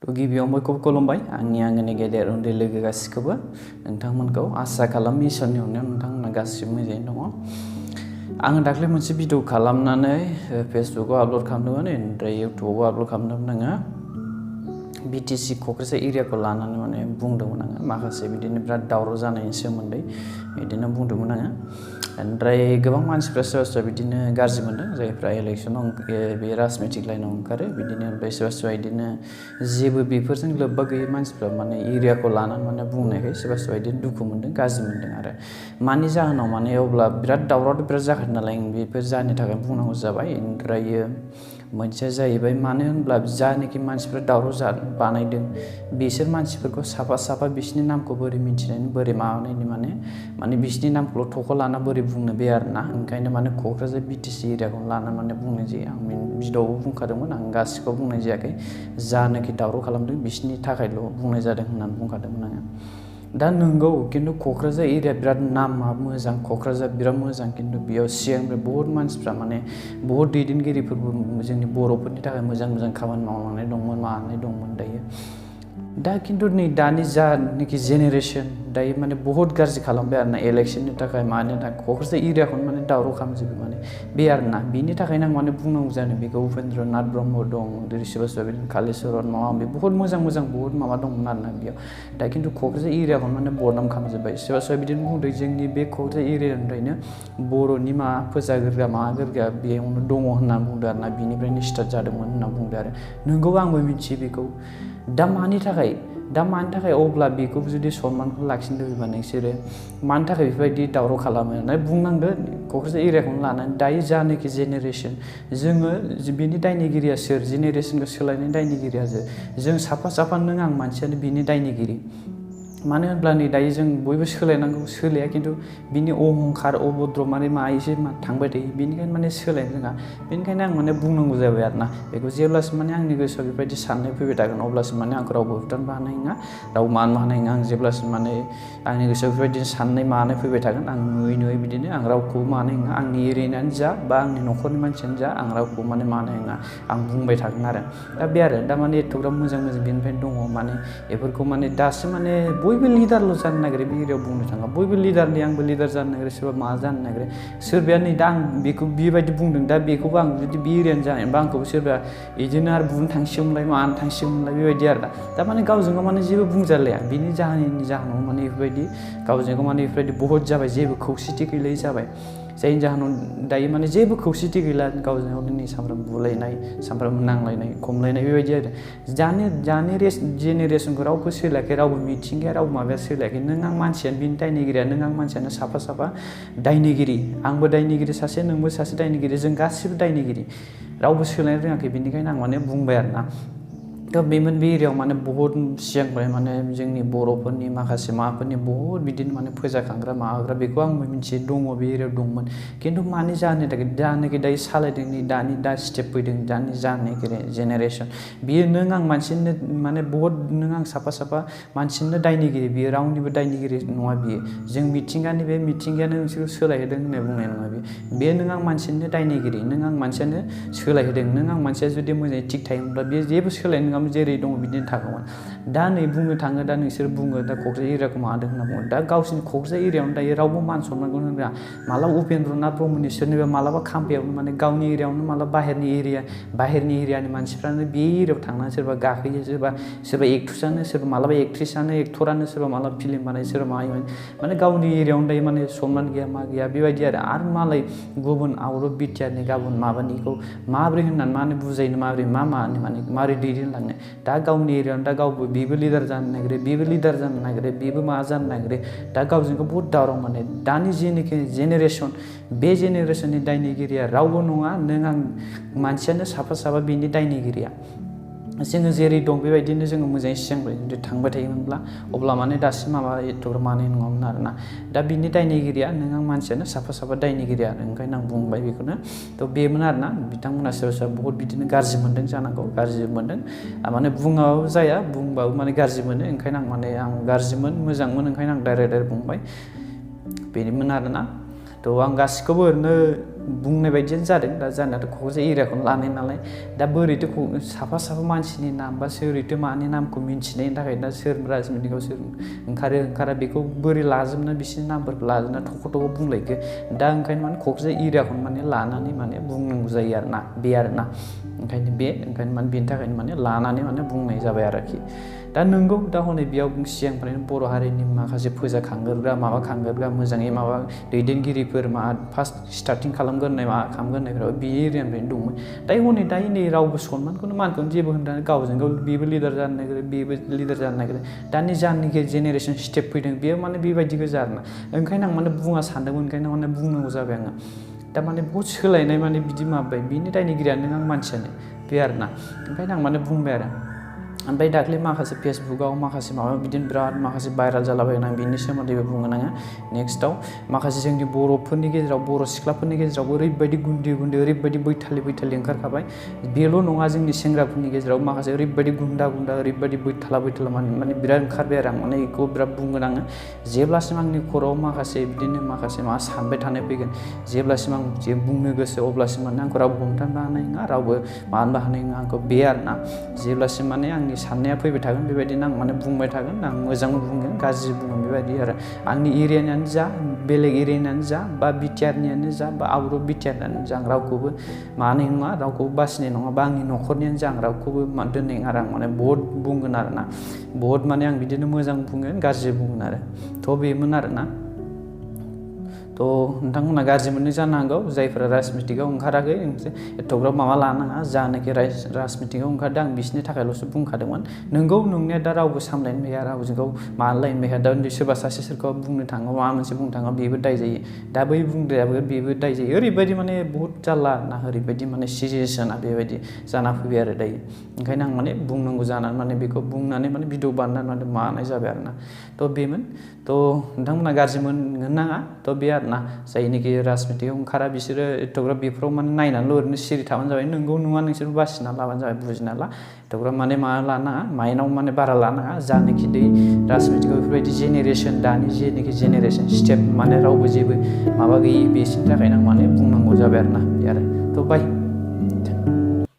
गिबियाव बयखौबो खुलुमबाय आंनि आंगोनि गेदेर उन्दै लोगो गासिखौबो नोंथांमोनखौ आसा खालामो इसोरनि अननायाव नोंथांमोना गासिबो मोजाङैनो दङ। आङो दाख्लै मोनसे भिडिअ खालामनानै फेसबुकाव आपल'ड खालामदोंमोन ओमफ्राय इउटुबाव आपल'ड खालामदोंमोन आङो। बिटिसि क'क्राझार एरियाखौ लानानै माने बुंदोंमोन आङो माखासे बिदिनो बिराद दावराव जानायनि सोमोन्दै बिदिनो बुंदोंमोन आङो। ओमफ्राय गोबां मानसिफ्रा सोरबा सोरबा बिदिनो गाज्रि मोनदों जायफ्रा इलेक्सनाव बे राजनितिक लाइनाव ओंखारो बिदिनो ओमफ्राय सोरबा सोरबा बिदिनो जेबो बेफोरजों लोब्बा गैयै मानसिफ्रा माने एरियाखौ लानानै माने बुंनायखाय सोरबा सोरबा बिदिनो दुखु मोनदों गाज्रि मोनदों आरो मानि जाहोनाव माने अब्ला बिराद दावराव बिराद जाखादों नालाय बेफोर जाहोननि थाखाय बुंनांगौ जाबाय। ओमफ्रायो मोनसेया जाहैबाय मानो होनब्ला जायनाखि मानसिफ्रा दावराव बानायदों बिसोर मानसिफोरखौ साफा साफा बिसोरनि नामखौ बोरै मिथिनायनि बोरै माबानायनि माने बिसोरनि नामखौल' थख' लाना बोरै बुंनो बे आरोना ओंखायनो माने क'क्राझार बिटिसि एरियाखौ लानानै माने बुंनाय जायो। आं भिडिअआवबो बुंखादोंमोन आं गासिखौबो बुंनाय जायाखै जानाखि दावराव खालामदों बिसोरनि थाखायल' बुंनाय जादों होननानै बुंखादोंमोन आङो। दा नंगौ खिन्थु क'क्राझार एरिया बिराद नामा मोजां क'क्राझार बिराद मोजां खिन्थु बेयाव सिगांनिफ्राय बहुत मानसिफ्रा माने बहुत दैदेनगिरिफोरबो जोंनि बर'फोरनि थाखाय मोजां मोजां खामानि मावलांनाय दंमोन मानाय दंमोन दायो। दा खिन्थु नै दानि जानाखि जेनेरेसन दायो माने बहुत गाज्रि खालामबाय आरोना इलेक्सननि थाखाय मानि थाखाय क'क्राझार एरियाखौनो माने दावराव खालामजोबो माने बे आरोना बिनि थाखायनो आं माने बुंनांगौ जादों बेखौ उपेन्द्र नाथ ब्रह्म दं सोरबा सोरबा बिदिनो कालिचरन माबा माबि बहुत मोजां बहुत माबा दंमोन आरोना बेयाव दा खिन्थु क'क्राझार एरियाखौनो माने बदनाम खालामजोब्बाय सोरबा सोरबा बिदिनो बुंदों जोंनि बे क'क्राझार एरियानिफ्रायनो बर'नि माबा फोजाग्रोग्रा माबाग्रोग्रा बेयावनो दङ होननानै बुंदों आरोना बिनिफ्रायनो स्टार्ट जादोंमोन होनना बुंदों आरो नोंगौ आंबो मिथियो बेखौ दा मानि थाखाय अब्ला बेखौ जुदि सनमानखौ लाखिनो लुबैबा नोंसोरो मानि थाखाय बेफोरबायदि दावराव खालामो होननानै बुंनांगोन क'क्राझार एरियाखौनो लानानै दायो जानाखि जेनेरेसन जोङो बिनि दायनिगिरिया सोर जेनेरेसनखौ सोलायनायनि दायनिगिरिया जों साफा साफा नों आं मानसियानो बिनि दायनिगिरि मानो होनब्ला नै दायो जों बयबो सोलायनांगौ सोलाया खिन्थु बिनि अहंखार अभद्र माने एसे थांबाय थायो बेनिखायनो माने सोलायनो रोङा बेनिखायनो आं माने बुंनांगौ जाबाय आरोना बेखौ जेब्लासिम माने आंनि गोसोआव बेबायदि साननाय फैबाय थागोन अब्लासिम माने आंखौ रावबो होबथानोबो हानाय नङा रावबो मानोबो हानाय नङा आं जेब्लासिम माने आंनि गोसोआव बेबायदि साननाय मानाय फैबाय थागोन आं नुयै बिदिनो आं रावखौबो मानाय नङा आंनि एरियानो जा बा आंनि न'खरनि मानसियानो जा आं रावखौबो माने मानाय नङा आं बुंबाय थागोन आरो दा बे आरो दा माने एथ'ग्राब मोजां बेनिफ्रायनो दङ माने बेफोरखौ माने दासो माने बयबो लिडारल' जानो नागिरो बे एरियायाव बुंनो थाङा बयबो लिडारनि आंबो लिडार जानो नागिरो सोरबा मा जानो नागिरो सोरबाया नै दा आं बेखौ बेबायदि बुंदों दा बेखौबो आं जुदि बे एरियानि जानायबा आंखौबो सोरबा बिदिनो आरो बुनो थांसिगौमोनलाय मानो थांसिगौमोनलाय बेबायदि आरो दा माने गावजों गाव माने जेबो बुंजालाया बिनि जाहोनाव माने बेफोरबायदि गावजों गाव माने बेफोरबायदि बहुत जाबाय जेबो खौसेथि गैलायै जाबाय जायनि जाहोनाव दायो माने जेबो खौसेथि गैला गावजों गाव दिनै सामफ्रामबो बुलायनाय सामफ्रामबो नांलायनाय खमलायनाय बेबायदि आरो दानि जेनेरेसनखौ रावबो सोलायाखै रावबो मिथिंगाया रावबो माबाया सोलायाखै नों आं मानसियानो बिनि दायनिगिरिया नों आं मानसियानो साफा साफा दायनिगिरि आंबो दायनिगिरि सासे नोंबो सासे दायनिगिरि जों गासिबो दायनिगिरि रावबो सोलायनो रोङाखै बेनिखायनो आं माने बुंबाय आरोना दा बेमोन बे एरियायाव माने बहुत सिगांनिफ्राय माने जोंनि बर'फोरनि माखासे माबाफोरनि बहुत बिदिनो माने फोजाखांग्रा माबाग्रा बेखौ आंबो मिथियो दङ बे एरियायाव दंमोन खिन्थु मानि जाहोननि थाखाय दानोखि दायो सालायदों नै दा स्टेप फैदों दानि जानाखि जेनेरेसन बियो नों आं मानसिनो माने बहुत नों आं साफा साफा मानसिनो दायनिगिरि बियो रावनिबो दायनिगिरि नङा बियो जों मिथिंगानि बे मिथिंगायानो नोंसोरखौ सोलायहोदों होननाय बुंनाय नङा बेयो नों आं मानसिनो दायनिगिरि नों आं मानसियानो सोलायहोदों नों आं मानसिया जुदि मोजाङै थिग थायोमोनब्ला बेयो जेबो सोलायनो नङामोन जेरै दङ बिदिनो थागौमोन दा नै बुंनो थाङो दा नोंसोर बुङो दा क'क्राझार एरियाखौ मादों होनना बुङो दा गावसिनि क'क्राझार एरियायावनो दायो रावबो मान सनमानखौ होनो रोङा मालाबा उपेन्द्र नाथ ब्रह्मनि सोरनिबा मालाबा खाम्फायावनो माने गावनि एरियायावनो मालाबा बाहेरनि एरियानि मानसिफ्रानो बे एरियायाव थांनानै सोरबा गाखोयो सोरबा एक्ट्रेसानो सोरबा मालाबा एक्ट्रेसानो एक्टरानो सोरबा मालाबा फिल्म बानायो सोरबा माबायो माने गावनि एरियायावनो दायो माने सनमान गैया मा गैया बेबायदि आरो मालाय गुबुन आउट अफ बिटिआरनि गाबोन माबानिखौ माबोरै होननानै माने बुजायनो माबोरै माबोरै दैदेनलांनो दा गावनि एरियायावनो दा गावबो बेबो लिडार जानो नागिरो बेबो लिडार जानो नागिरो बेबो माबा जानो नागिरो दा गावजों गाव बहुत दावराव माने दानि जेनोखि जेनेरेसन बे जेनेरेसननि दायनिगिरिया रावबो नङा नों आं मानसियानो साफा साफा बेनि दायनिगिरिया जोङो जेरै दं बेबायदिनो जोङो मोजाङै सिगांनिफ्राय जुदि थांबाय थायोमोनब्ला अब्ला माने दासिम माबा एथ'ग्राब मानाय नङामोन आरोना दा बिनि दायनिगिरिया नों आं मानसियानो साफा साफा दायनिगिरि आरो ओंखायनो आं बुंबाय बेखौनो थ' बेमोन आरोना बिथांमोना सोरबा सोरबा बहुत बिदिनो गाज्रि मोनदों जानांगौ गाज्रि मोनदों माने बुङाबाबो जाया बुंबाबो माने गाज्रि मोनो ओंखायनो आं गाज्रिमोन मोजांमोन ओंखायनो आं डाइरेक्ट बुंबाय बेनोमोन आरोना थ' आं गासिखौबो ओरैनो बुंनाय बायदियानो जादों दा जानायाथ' क'क्राझार एरियाखौनो लानाय नालाय दा बोरैथो साफा मानसिनि नाम बा सोरैथो मानि नामखौ मिन्थिनायनि थाखाय दा सोर राजनितिकआव सोर ओंखारा बेखौ बोरै लाजोबनो बिसोरनि नामफोरखौ लाजोबना थख' बुंलायखो दा ओंखायनो माने क'क्राझार एरियाखौनो माने लानानै माने बुंनांगौ जायो आरोना ओंखायनो बेनि थाखायनो माने लानानै माने बुंनाय जाबाय आरोखि दा नंगौ दा हनै बेयाव सिगांनिफ्रायनो बर' हारिनि माखासे फोजाखांग्रोग्रा खांग्रोग्रा मोजाङै दैदेनगिरिफोर फार्स्ट स्टार्टिं खालामग्रोनायफ्राव बे एरियानिफ्रायनो दंमोन दायो नै रावबो सनमानखौनो मानखौनो जेबो होननानै गावजों गाव बेबो लिडार जानो नागिरो बेबो लिडार जानो नागिरो दानि जानोखि जेनेरेसन स्टेप फैदों बेयो माने बेबायदि गोजा आरोना ओंखायनो आं माने बुङा सानदोंमोन ओंखायनो माने बुंनांगौ जाबाय आङो दा माने बहुद सोलायनाय माने बिदि माबाबाय बिनि दायनिगिरियानो आं मानसियानो बे आरोना ओंखायनो आं माने बुंबाय आरो ओमफ्राय दाख्लै माखासे फेसबुकआव माखासे बिदिनो बिराद माखासे भाइराल जालाबायगोन आं बिनि सोमोन्दैबो बुंगोन आङो नेक्स्टआव माखासे जोंनि बर'फोरनि गेजेराव बर' सिख्लाफोरनि गेजेरावबो ओरैबायदि गुन्दै ओरैबायदि बैथालि ओंखारखाबाय बेल' नङा जोंनि सेंग्राफोरनि गेजेराव माखासे ओरैबायदि गुन्दा ओरैबायदि बैथाला माने बिराद ओंखारबाय आरो आं माने बेखौ बिराद बुंगोन आङो जेब्लासिम आंनि खर'आव माखासे बिदिनो माखासे सानबाय थानाय फैगोन जेब्लासिम आं जे बुंनो गोसो अब्लासिम माने आंखौ रावबो हमथानो हानाय नङा रावबो मानोबो हानाय नङा आंखौ बे आरोना जेब्लासिम माने आंनि साननाया फैबाय थागोन बेबायदिनो आं माने बुंबाय थागोन आं मोजांबो बुंगोन गाज्रि बुंगोन बेबायदि आरो आंनि एरियानियानो जा बेलेग एरियानियानो जा बा बिटिआरनियानो जा बा आउट अफ बिटिआरनियानो जा आं रावखौबो मानाय नङा रावखौबो बासिनाय नङा बा आंनि न'खरनियानो जा आं रावखौबो दोननाय नङा आरो आं माने बहुद बुंगोन आरोना बहुद माने आं बिदिनो मोजां बुंगोन गाज्रि बुंगोन आरो बेमोन आरोना नोंथांमोना गाज्रि मोननो जानो हागौ जायफोरा राजनितिकआव ओंखाराखै एथ'ग्राब लानाङा जानाखि राजनितिकआव ओंखारदों आं बिसोरनि थाखायल'सो बुंखादोंमोन नोंगौ नंनाया दा रावबो सामलायनो हाया रावजों गाव मालायनो हाया दा सोरबा सासे सोरखौ बुंनो थाङो माबा मोनसे बुंनो थाङो बेबो दाय जायो दा बै बुंग्रायाबो बेबो दाय जायो ओरैबायदि माने बहुद जारला ना ओरैबायदि माने सिचुवेसना बेबायदि जाना फैबाय आरो दायो ओंखायनो आं माने बुंनांगौ जानानै माने बेखौ बुंनानै माने भिडिअ बानायनानै मानाय जाबाय आरोना बेमोन नोंथांमोना गाज्रि मोननो नाङा बे आरोना जायनोखि राजनितिकआव ओंखारा बिसोरो एथ'ग्राब बेफोराव माने नायनानैल' ओरैनो सिरि थाबानो जाबाय नंगौ नङा नोंसोर बासिना लाबानो जाबाय बुजिना ला एथ'ग्राब माने लानाङा माइनाव माने बारा लानाङा जानाखि राजनितिकआव बेफोरबायदि जेनेरेसन दानि जेनोखि जेनेरेसन स्टेप माने रावबो जेबो माबा गैयि बिसोरनि थाखायनो आं माने बुंनांगौ जाबाय आरोना बे आरो बाय